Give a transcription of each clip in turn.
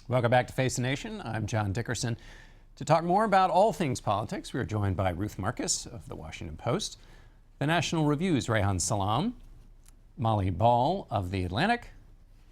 Welcome back to Face the Nation. I'm John Dickerson. To talk more about all things politics, we are joined by Ruth Marcus of The Washington Post, the National Review's Reihan Salam, Molly Ball of The Atlantic,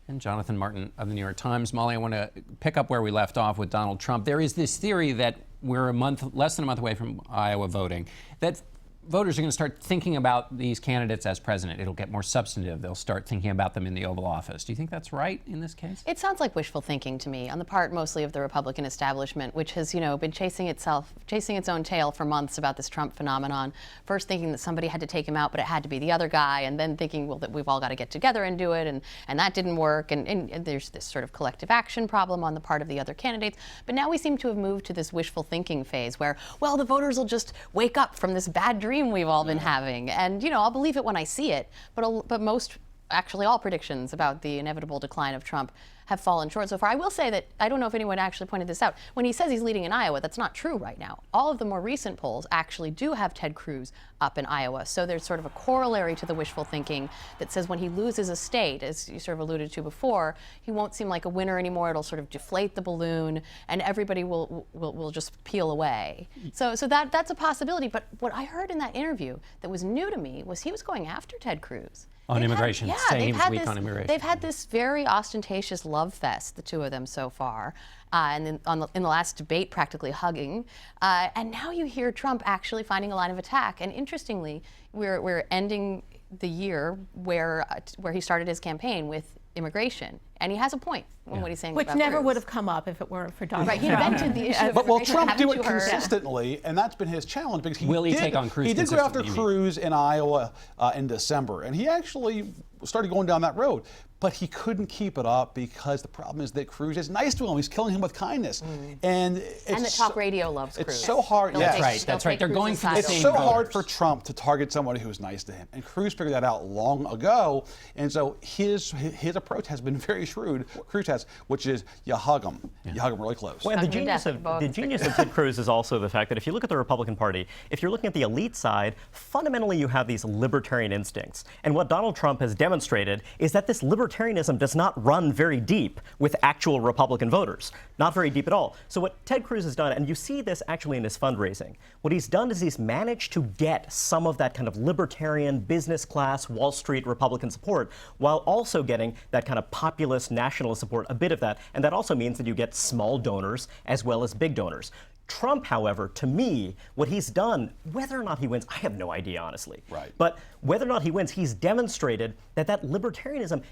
and Jonathan Martin of The New York Times. Molly, I want to pick up where we left off with Donald Trump. There is this theory that we're less than a month away from Iowa voting, that voters are going to start thinking about these candidates as president. It'll get more substantive. They'll start thinking about them in the Oval Office. Do you think that's right in this case? It sounds like wishful thinking to me, on the part mostly of the Republican establishment, which has, been chasing its own tail for months about this Trump phenomenon. First thinking that somebody had to take him out, but it had to be the other guy, and then thinking, well, that we've all got to get together and do it, and that didn't work, and there's this sort of collective action problem on the part of the other candidates. But now we seem to have moved to this wishful thinking phase where, well, the voters will just wake up from this bad dream we've all been having, and I'll believe it when I see it, but most, actually all predictions about the inevitable decline of Trump have fallen short so far. I will say that I don't know if anyone actually pointed this out. When he says he's leading in Iowa, that's not true right now. All of the more recent polls actually do have Ted Cruz up in Iowa. So there's sort of a corollary to the wishful thinking that says when he loses a state, as you sort of alluded to before, he won't seem like a winner anymore. It'll sort of deflate the balloon, and everybody will just peel away. So that's a possibility. But what I heard in that interview that was new to me was he was going after Ted Cruz. On immigration, saying he was weak on immigration. They've had this very ostentatious love fest, the two of them so far, and then in the last debate practically hugging. And now you hear Trump actually finding a line of attack. And interestingly, we're ending the year where he started his campaign with immigration. And he has a point in what he's saying Which about never Cruz. would have come up if it weren't for Donald Trump. Right, he invented the issue of But will immigration. Trump do Haven't it you heard? consistently? And that's been his challenge, because Will he take on Cruz He did go after consistently, Cruz in Iowa in December, and he actually started going down that road. But he couldn't keep it up because the problem is that Cruz is nice to him. He's killing him with kindness. And the talk radio loves Cruz. It's so hard. That's right. They're going for the It's same so voters. hard for Trump to target somebody who's nice to him. And Cruz figured that out long ago. And so his approach has been very shrewd. Cruz has, which is you hug him. You hug him really close. Well, the genius of Ted Cruz is also the fact that if you look at the Republican Party, if you're looking at the elite side, fundamentally you have these libertarian instincts. And what Donald Trump has demonstrated is that this libertarianism does not run very deep with actual Republican voters. Not very deep at all. So what Ted Cruz has done, and you see this actually in his fundraising, what he's done is he's managed to get some of that kind of libertarian, business class, Wall Street Republican support, while also getting that kind of populist nationalist support, a bit of that. And that also means that you get small donors as well as big donors. Trump, however, to me, what he's done, whether or not he wins, I have no idea, honestly. Right. But whether or not he wins, he's demonstrated that libertarianism,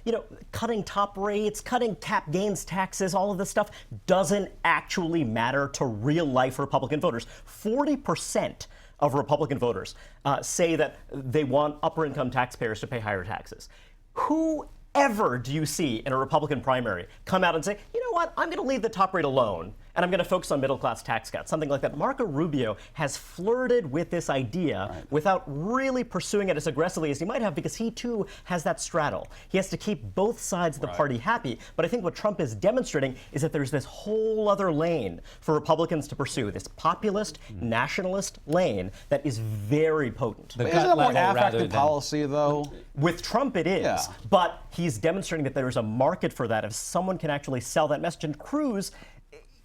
cutting top rates, cutting cap gains taxes, all of this stuff doesn't actually matter to real life Republican voters. 40% of Republican voters say that they want upper income taxpayers to pay higher taxes. Who ever do you see in a Republican primary come out and say, you know what, I'm going to leave the top rate alone, and I'm going to focus on middle-class tax cuts, something like that? Marco Rubio has flirted with this idea without really pursuing it as aggressively as he might have, because he, too, has that straddle. He has to keep both sides of the party happy. But I think what Trump is demonstrating is that there's this whole other lane for Republicans to pursue, this populist, nationalist lane that is very potent. Isn't it more affected policy, though? With Trump, it is. But he's demonstrating that there's a market for that if someone can actually sell that message. And Cruz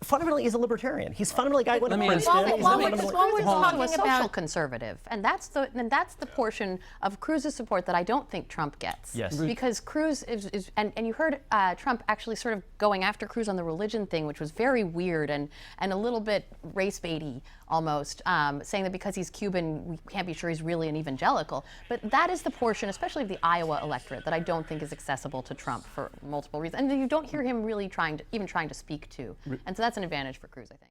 fundamentally is a libertarian. He's fundamentally a guy who went to Princeton. We're talking a social conservative, and that's the portion of Cruz's support that I don't think Trump gets. Yes. Because Cruz is and you heard Trump actually sort of going after Cruz on the religion thing, which was very weird and a little bit race baity almost, saying that because he's Cuban, we can't be sure he's really an evangelical. But that is the portion, especially of the Iowa electorate, that I don't think is accessible to Trump for multiple reasons, and you don't hear him really trying to speak to. And so that's an advantage for Cruz, I think.